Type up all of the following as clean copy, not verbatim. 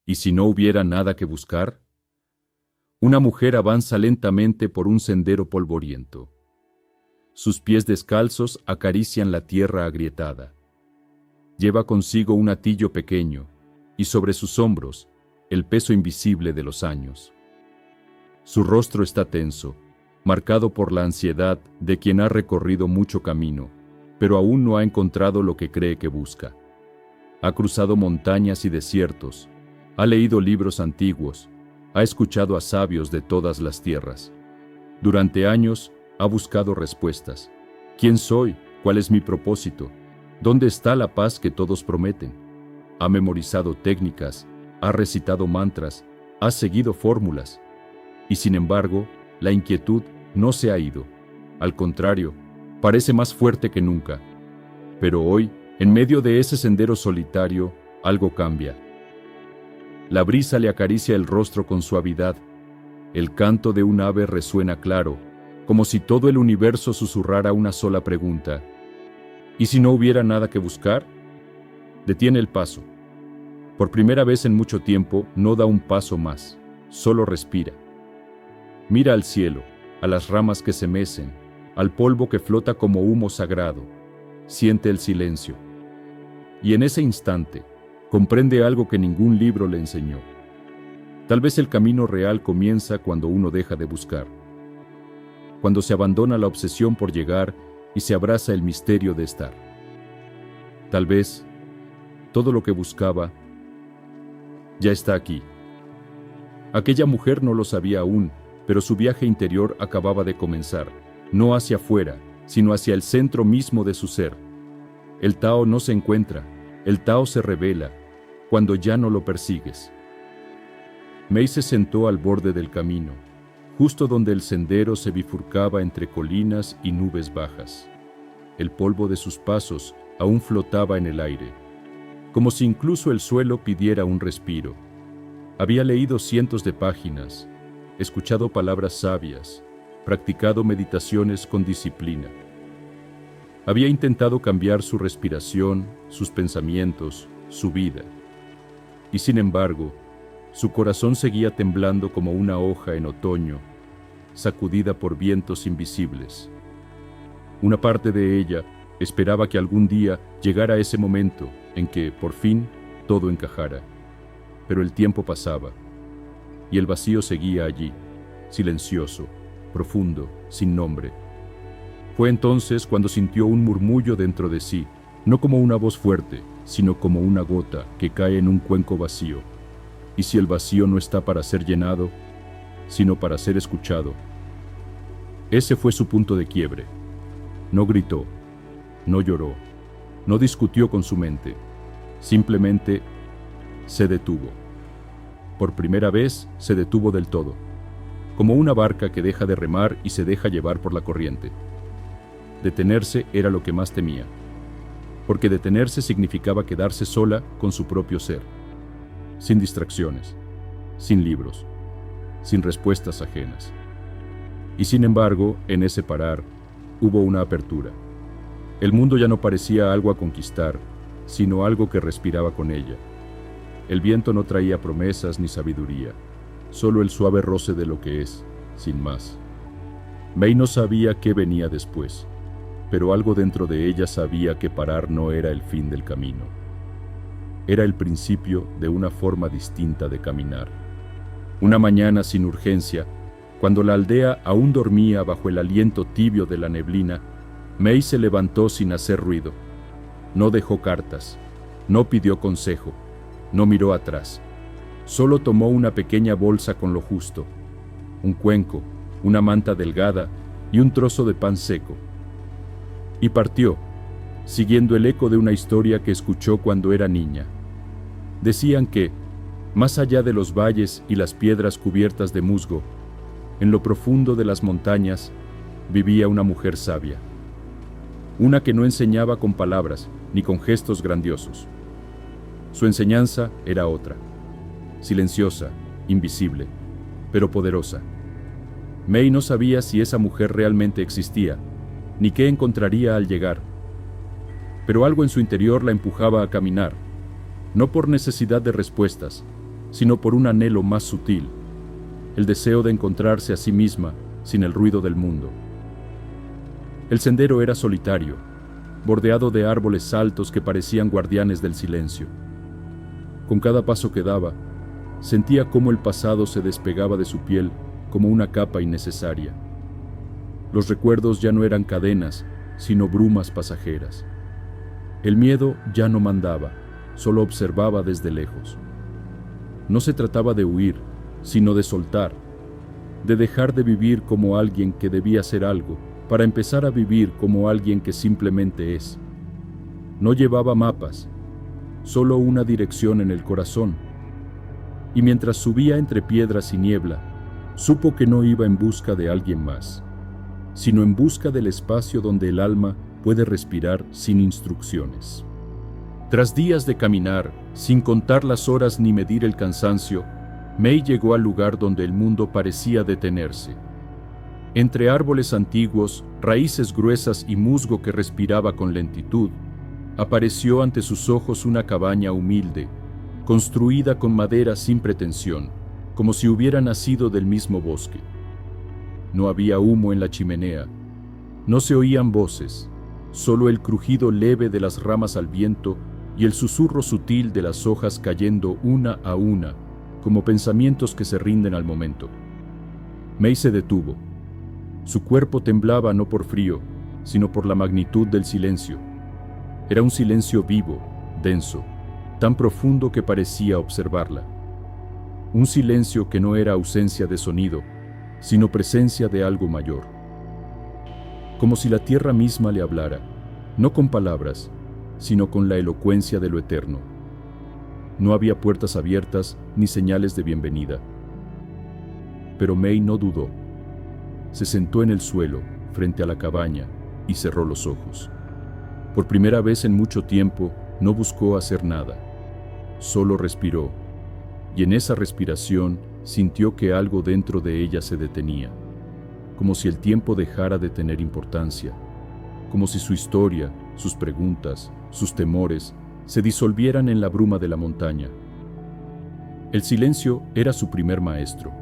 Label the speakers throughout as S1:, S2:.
S1: ¿Y si no hubiera nada que buscar? Una mujer avanza lentamente por un sendero polvoriento. Sus pies descalzos acarician la tierra agrietada. Lleva consigo un hatillo pequeño y sobre sus hombros el peso invisible de los años. Su rostro está tenso, marcado por la ansiedad de quien ha recorrido mucho camino, pero aún no ha encontrado lo que cree que busca. Ha cruzado montañas y desiertos, ha leído libros antiguos, ha escuchado a sabios de todas las tierras. Durante años ha buscado respuestas. ¿Quién soy? ¿Cuál es mi propósito? ¿Dónde está la paz que todos prometen? Ha memorizado técnicas, ha recitado mantras, ha seguido fórmulas. Y sin embargo, la inquietud no se ha ido. Al contrario, parece más fuerte que nunca. Pero hoy, en medio de ese sendero solitario, algo cambia. La brisa le acaricia el rostro con suavidad. El canto de un ave resuena claro, como si todo el universo susurrara una sola pregunta. ¿Y si no hubiera nada que buscar? Detiene el paso. Por primera vez en mucho tiempo, no da un paso más, solo respira. Mira al cielo, a las ramas que se mecen, al polvo que flota como humo sagrado. Siente el silencio. Y en ese instante, comprende algo que ningún libro le enseñó. Tal vez el camino real comienza cuando uno deja de buscar. Cuando se abandona la obsesión por llegar y se abraza el misterio de estar. Tal vez, todo lo que buscaba ya está aquí. Aquella mujer no lo sabía aún, pero su viaje interior acababa de comenzar, no hacia afuera, sino hacia el centro mismo de su ser. El Tao no se encuentra, el Tao se revela, cuando ya no lo persigues. Mei se sentó al borde del camino, justo donde el sendero se bifurcaba entre colinas y nubes bajas. El polvo de sus pasos aún flotaba en el aire, como si incluso el suelo pidiera un respiro. Había leído cientos de páginas, escuchado palabras sabias, practicado meditaciones con disciplina. Había intentado cambiar su respiración, sus pensamientos, su vida. Y sin embargo, su corazón seguía temblando como una hoja en otoño, sacudida por vientos invisibles. Una parte de ella esperaba que algún día llegara ese momento en que, por fin, todo encajara. Pero el tiempo pasaba, y el vacío seguía allí, silencioso, profundo, sin nombre. Fue entonces cuando sintió un murmullo dentro de sí, no como una voz fuerte, sino como una gota que cae en un cuenco vacío. Y si el vacío no está para ser llenado, sino para ser escuchado. Ese fue su punto de quiebre. No gritó, no lloró, no discutió con su mente, simplemente se detuvo. Por primera vez se detuvo del todo, como una barca que deja de remar y se deja llevar por la corriente. Detenerse era lo que más temía, porque detenerse significaba quedarse sola con su propio ser, sin distracciones, sin libros, sin respuestas ajenas. Y sin embargo, en ese parar, hubo una apertura. El mundo ya no parecía algo a conquistar, sino algo que respiraba con ella. El viento no traía promesas ni sabiduría, solo el suave roce de lo que es, sin más. Mei no sabía qué venía después, pero algo dentro de ella sabía que parar no era el fin del camino. Era el principio de una forma distinta de caminar. Una mañana sin urgencia, cuando la aldea aún dormía bajo el aliento tibio de la neblina, Mei se levantó sin hacer ruido. No dejó cartas, no pidió consejo, no miró atrás. Solo tomó una pequeña bolsa con lo justo, un cuenco, una manta delgada y un trozo de pan seco. Y partió, siguiendo el eco de una historia que escuchó cuando era niña. Decían que, más allá de los valles y las piedras cubiertas de musgo, en lo profundo de las montañas, vivía una mujer sabia. Una que no enseñaba con palabras ni con gestos grandiosos. Su enseñanza era otra, silenciosa, invisible, pero poderosa. Mei no sabía si esa mujer realmente existía, ni qué encontraría al llegar. Pero algo en su interior la empujaba a caminar, no por necesidad de respuestas, sino por un anhelo más sutil, el deseo de encontrarse a sí misma sin el ruido del mundo. El sendero era solitario, bordeado de árboles altos que parecían guardianes del silencio. Con cada paso que daba, sentía cómo el pasado se despegaba de su piel como una capa innecesaria. Los recuerdos ya no eran cadenas, sino brumas pasajeras. El miedo ya no mandaba, solo observaba desde lejos. No se trataba de huir, sino de soltar, de dejar de vivir como alguien que debía ser algo, para empezar a vivir como alguien que simplemente es. No llevaba mapas, solo una dirección en el corazón. Y mientras subía entre piedras y niebla, supo que no iba en busca de alguien más, sino en busca del espacio donde el alma puede respirar sin instrucciones. Tras días de caminar, sin contar las horas ni medir el cansancio, May llegó al lugar donde el mundo parecía detenerse. Entre árboles antiguos, raíces gruesas y musgo que respiraba con lentitud, apareció ante sus ojos una cabaña humilde, construida con madera sin pretensión, como si hubiera nacido del mismo bosque. No había humo en la chimenea, no se oían voces, solo el crujido leve de las ramas al viento y el susurro sutil de las hojas cayendo una a una, como pensamientos que se rinden al momento. May se detuvo. Su cuerpo temblaba no por frío, sino por la magnitud del silencio. Era un silencio vivo, denso, tan profundo que parecía observarla. Un silencio que no era ausencia de sonido, sino presencia de algo mayor. Como si la tierra misma le hablara, no con palabras, sino con la elocuencia de lo eterno. No había puertas abiertas ni señales de bienvenida. Pero May no dudó. Se sentó en el suelo, frente a la cabaña, y cerró los ojos. Por primera vez en mucho tiempo, no buscó hacer nada. Solo respiró, y en esa respiración sintió que algo dentro de ella se detenía, como si el tiempo dejara de tener importancia, como si su historia, sus preguntas, sus temores, se disolvieran en la bruma de la montaña. El silencio era su primer maestro.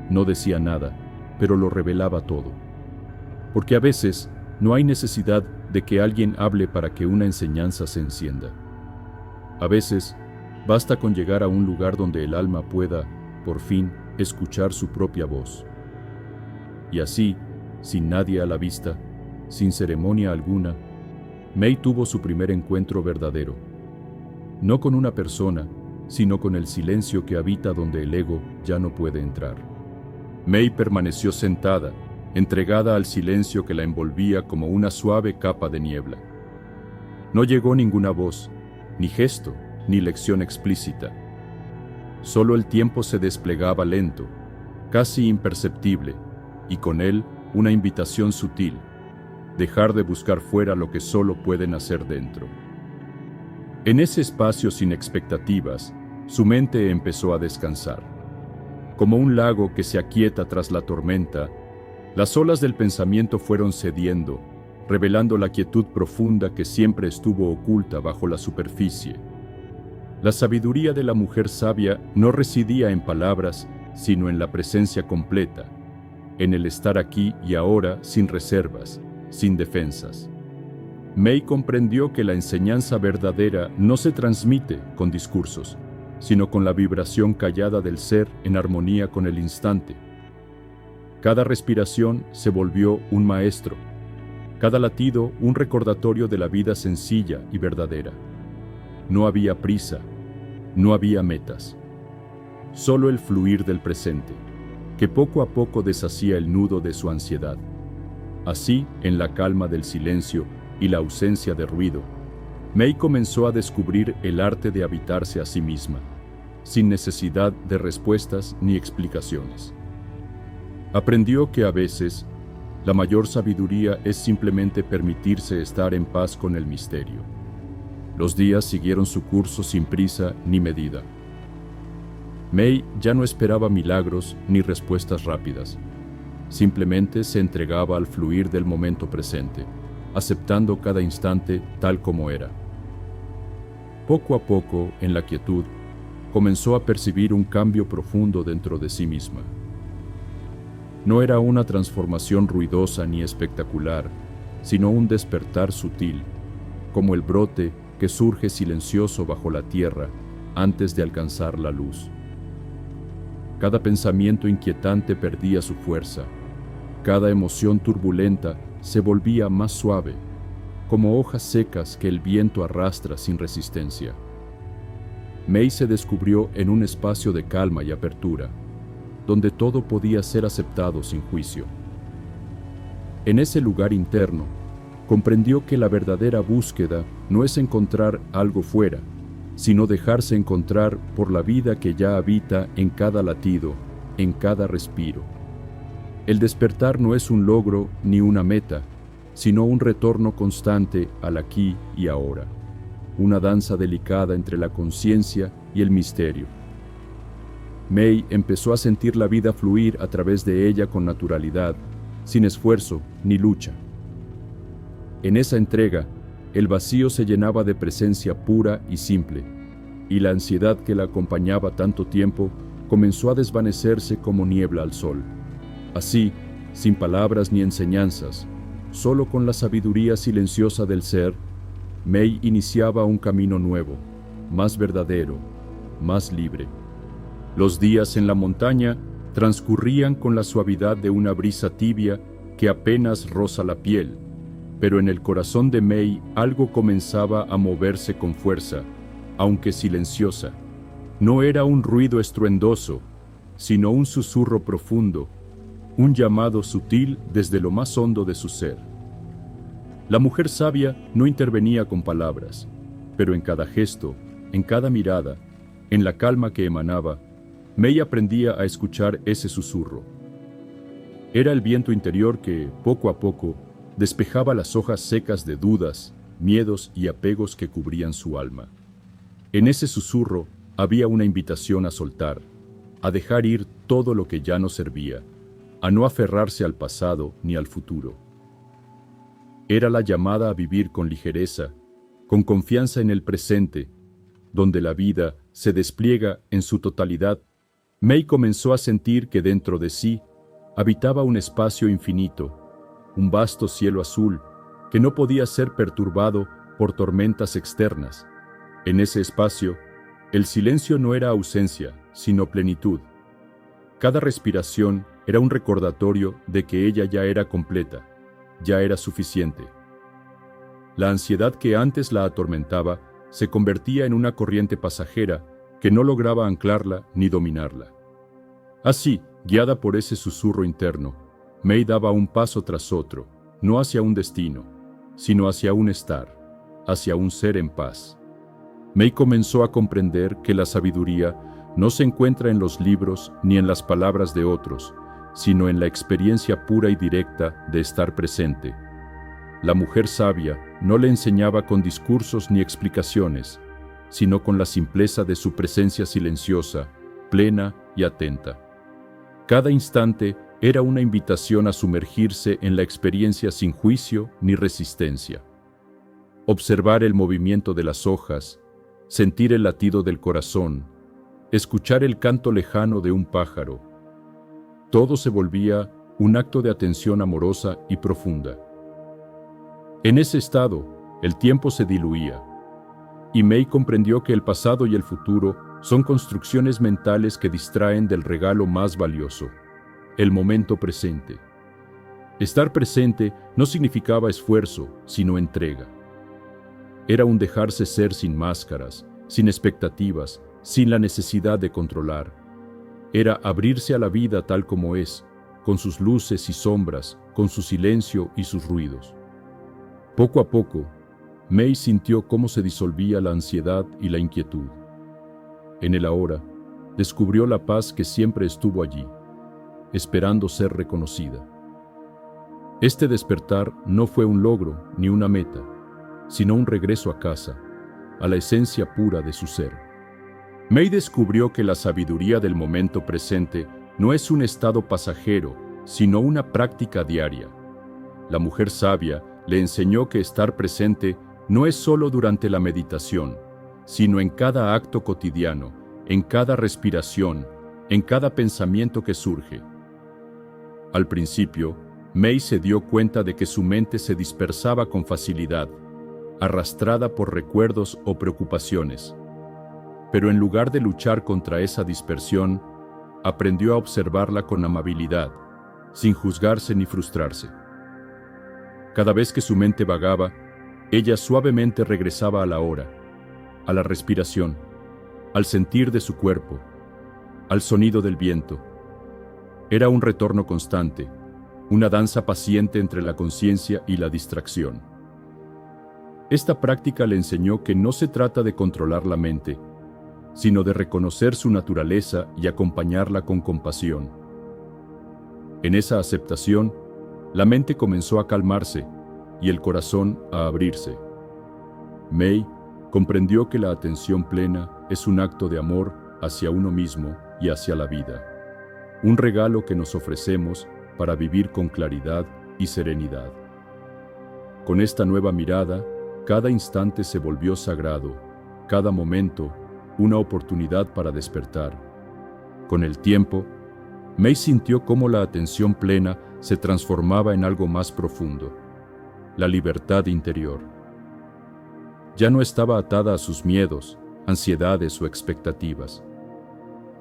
S1: No decía nada, pero lo revelaba todo. Porque a veces no hay necesidad de que alguien hable para que una enseñanza se encienda. A veces basta con llegar a un lugar donde el alma pueda, por fin, escuchar su propia voz. Y así, sin nadie a la vista, sin ceremonia alguna, May tuvo su primer encuentro verdadero. No con una persona, sino con el silencio que habita donde el ego ya no puede entrar. May permaneció sentada, entregada al silencio que la envolvía como una suave capa de niebla. No llegó ninguna voz, ni gesto, ni lección explícita. Solo el tiempo se desplegaba lento, casi imperceptible, y con él una invitación sutil: dejar de buscar fuera lo que solo pueden hacer dentro. En ese espacio sin expectativas, su mente empezó a descansar. Como un lago que se aquieta tras la tormenta, las olas del pensamiento fueron cediendo, revelando la quietud profunda que siempre estuvo oculta bajo la superficie. La sabiduría de la mujer sabia no residía en palabras, sino en la presencia completa, en el estar aquí y ahora sin reservas, sin defensas. May comprendió que la enseñanza verdadera no se transmite con discursos, sino con la vibración callada del ser en armonía con el instante. Cada respiración se volvió un maestro, cada latido un recordatorio de la vida sencilla y verdadera. No había prisa, no había metas, solo el fluir del presente, que poco a poco deshacía el nudo de su ansiedad. Así, en la calma del silencio y la ausencia de ruido, May comenzó a descubrir el arte de habitarse a sí misma, sin necesidad de respuestas ni explicaciones. Aprendió que a veces, la mayor sabiduría es simplemente permitirse estar en paz con el misterio. Los días siguieron su curso sin prisa ni medida. May ya no esperaba milagros ni respuestas rápidas. Simplemente se entregaba al fluir del momento presente, aceptando cada instante tal como era. Poco a poco, en la quietud, comenzó a percibir un cambio profundo dentro de sí misma. No era una transformación ruidosa ni espectacular, sino un despertar sutil, como el brote que surge silencioso bajo la tierra antes de alcanzar la luz. Cada pensamiento inquietante perdía su fuerza, cada emoción turbulenta se volvía más suave, como hojas secas que el viento arrastra sin resistencia. Mei se descubrió en un espacio de calma y apertura, donde todo podía ser aceptado sin juicio. En ese lugar interno, comprendió que la verdadera búsqueda no es encontrar algo fuera, sino dejarse encontrar por la vida que ya habita en cada latido, en cada respiro. El despertar no es un logro ni una meta, sino un retorno constante al aquí y ahora, una danza delicada entre la conciencia y el misterio. Mei empezó a sentir la vida fluir a través de ella con naturalidad, sin esfuerzo ni lucha. En esa entrega, el vacío se llenaba de presencia pura y simple, y la ansiedad que la acompañaba tanto tiempo comenzó a desvanecerse como niebla al sol. Así, sin palabras ni enseñanzas, solo con la sabiduría silenciosa del ser, Mei iniciaba un camino nuevo, más verdadero, más libre. Los días en la montaña transcurrían con la suavidad de una brisa tibia que apenas roza la piel, pero en el corazón de Mei algo comenzaba a moverse con fuerza, aunque silenciosa. No era un ruido estruendoso, sino un susurro profundo, un llamado sutil desde lo más hondo de su ser. La mujer sabia no intervenía con palabras, pero en cada gesto, en cada mirada, en la calma que emanaba, Mei aprendía a escuchar ese susurro. Era el viento interior que, poco a poco, despejaba las hojas secas de dudas, miedos y apegos que cubrían su alma. En ese susurro había una invitación a soltar, a dejar ir todo lo que ya no servía, a no aferrarse al pasado ni al futuro. Era la llamada a vivir con ligereza, con confianza en el presente, donde la vida se despliega en su totalidad. Mei comenzó a sentir que dentro de sí habitaba un espacio infinito, un vasto cielo azul que no podía ser perturbado por tormentas externas. En ese espacio, el silencio no era ausencia, sino plenitud. Cada respiración era un recordatorio de que ella ya era completa, ya era suficiente. La ansiedad que antes la atormentaba se convertía en una corriente pasajera que no lograba anclarla ni dominarla. Así, guiada por ese susurro interno, Mei daba un paso tras otro, no hacia un destino, sino hacia un estar, hacia un ser en paz. Mei comenzó a comprender que la sabiduría no se encuentra en los libros ni en las palabras de otros, sino en la experiencia pura y directa de estar presente. La mujer sabia no le enseñaba con discursos ni explicaciones, sino con la simpleza de su presencia silenciosa, plena y atenta. Cada instante era una invitación a sumergirse en la experiencia sin juicio ni resistencia. Observar el movimiento de las hojas, sentir el latido del corazón, escuchar el canto lejano de un pájaro. Todo se volvía un acto de atención amorosa y profunda. En ese estado, el tiempo se diluía, y Mei comprendió que el pasado y el futuro son construcciones mentales que distraen del regalo más valioso, el momento presente. Estar presente no significaba esfuerzo, sino entrega. Era un dejarse ser sin máscaras, sin expectativas, sin la necesidad de controlar. Era abrirse a la vida tal como es, con sus luces y sombras, con su silencio y sus ruidos. Poco a poco, Mei sintió cómo se disolvía la ansiedad y la inquietud. En el ahora, descubrió la paz que siempre estuvo allí, esperando ser reconocida. Este despertar no fue un logro ni una meta, sino un regreso a casa, a la esencia pura de su ser. Mei descubrió que la sabiduría del momento presente no es un estado pasajero, sino una práctica diaria. La mujer sabia le enseñó que estar presente no es solo durante la meditación, sino en cada acto cotidiano, en cada respiración, en cada pensamiento que surge. Al principio, May se dio cuenta de que su mente se dispersaba con facilidad, arrastrada por recuerdos o preocupaciones. Pero en lugar de luchar contra esa dispersión, aprendió a observarla con amabilidad, sin juzgarse ni frustrarse. Cada vez que su mente vagaba, ella suavemente regresaba a la hora, a la respiración, al sentir de su cuerpo, al sonido del viento. Era un retorno constante, una danza paciente entre la conciencia y la distracción. Esta práctica le enseñó que no se trata de controlar la mente, sino de reconocer su naturaleza y acompañarla con compasión. En esa aceptación, la mente comenzó a calmarse y el corazón a abrirse. May comprendió que la atención plena es un acto de amor hacia uno mismo y hacia la vida, un regalo que nos ofrecemos para vivir con claridad y serenidad. Con esta nueva mirada, cada instante se volvió sagrado, cada momento una oportunidad para despertar. Con el tiempo, May sintió cómo la atención plena se transformaba en algo más profundo, la libertad interior. Ya no estaba atada a sus miedos, ansiedades o expectativas.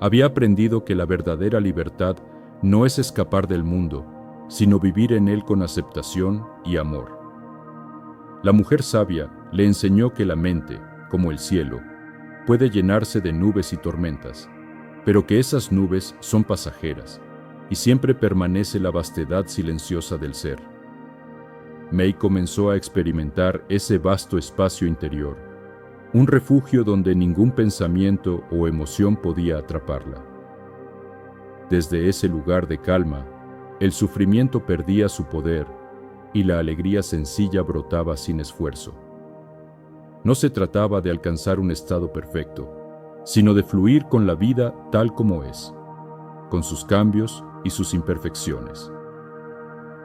S1: Había aprendido que la verdadera libertad no es escapar del mundo, sino vivir en él con aceptación y amor. La mujer sabia le enseñó que la mente, como el cielo, puede llenarse de nubes y tormentas, pero que esas nubes son pasajeras y siempre permanece la vastedad silenciosa del ser. May comenzó a experimentar ese vasto espacio interior, un refugio donde ningún pensamiento o emoción podía atraparla. Desde ese lugar de calma, el sufrimiento perdía su poder y la alegría sencilla brotaba sin esfuerzo. No se trataba de alcanzar un estado perfecto, sino de fluir con la vida tal como es, con sus cambios y sus imperfecciones.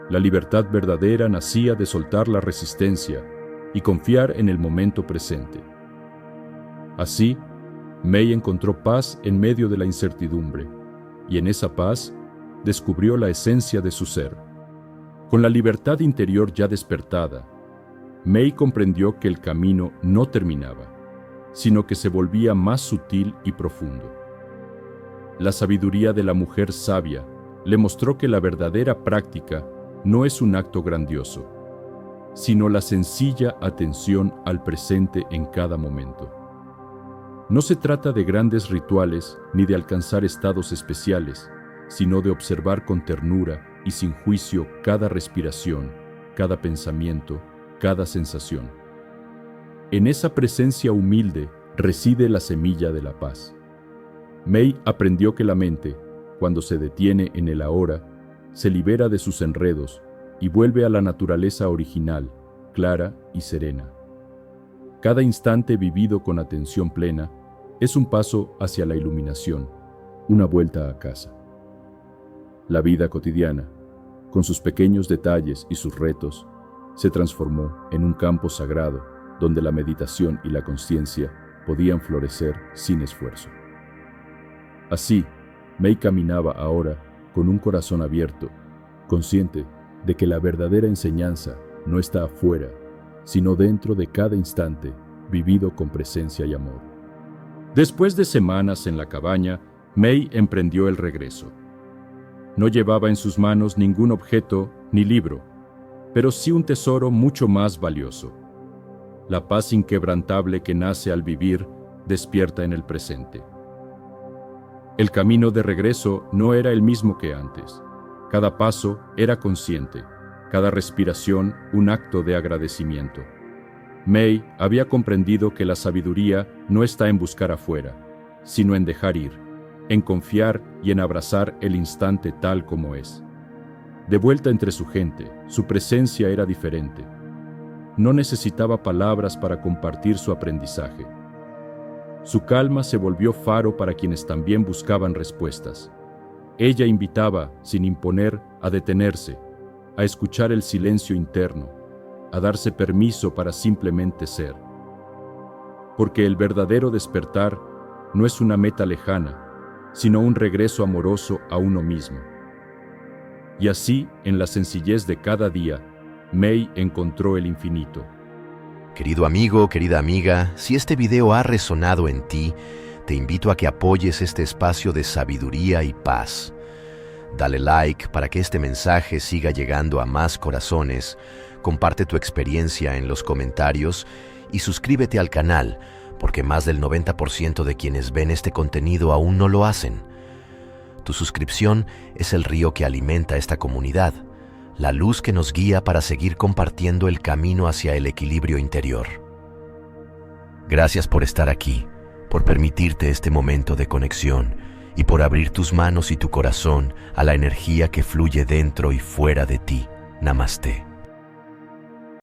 S1: La libertad verdadera nacía de soltar la resistencia y confiar en el momento presente. Así, May encontró paz en medio de la incertidumbre, y en esa paz descubrió la esencia de su ser. Con la libertad interior ya despertada, May comprendió que el camino no terminaba, sino que se volvía más sutil y profundo. La sabiduría de la mujer sabia le mostró que la verdadera práctica no es un acto grandioso, sino la sencilla atención al presente en cada momento. No se trata de grandes rituales ni de alcanzar estados especiales, sino de observar con ternura y sin juicio cada respiración, cada pensamiento, cada sensación. En esa presencia humilde reside la semilla de la paz. May aprendió que la mente, cuando se detiene en el ahora, se libera de sus enredos y vuelve a la naturaleza original, clara y serena. Cada instante vivido con atención plena es un paso hacia la iluminación, una vuelta a casa. La vida cotidiana, con sus pequeños detalles y sus retos, se transformó en un campo sagrado donde la meditación y la conciencia podían florecer sin esfuerzo. Así, May caminaba ahora con un corazón abierto, consciente de que la verdadera enseñanza no está afuera, sino dentro de cada instante, vivido con presencia y amor. Después de semanas en la cabaña, May emprendió el regreso. No llevaba en sus manos ningún objeto ni libro, pero sí un tesoro mucho más valioso. La paz inquebrantable que nace al vivir despierta en el presente. El camino de regreso no era el mismo que antes. Cada paso era consciente, cada respiración un acto de agradecimiento. May había comprendido que la sabiduría no está en buscar afuera, sino en dejar ir, en confiar y en abrazar el instante tal como es. De vuelta entre su gente, su presencia era diferente. No necesitaba palabras para compartir su aprendizaje. Su calma se volvió faro para quienes también buscaban respuestas. Ella invitaba, sin imponer, a detenerse, a escuchar el silencio interno, a darse permiso para simplemente ser. Porque el verdadero despertar no es una meta lejana, sino un regreso amoroso a uno mismo. Y así, en la sencillez de cada día, May encontró el infinito.
S2: Querido amigo, querida amiga, si este video ha resonado en ti, te invito a que apoyes este espacio de sabiduría y paz. Dale like para que este mensaje siga llegando a más corazones, comparte tu experiencia en los comentarios y suscríbete al canal, porque más del 90% de quienes ven este contenido aún no lo hacen. Tu suscripción es el río que alimenta esta comunidad, la luz que nos guía para seguir compartiendo el camino hacia el equilibrio interior. Gracias por estar aquí, por permitirte este momento de conexión y por abrir tus manos y tu corazón a la energía que fluye dentro y fuera de ti. Namaste.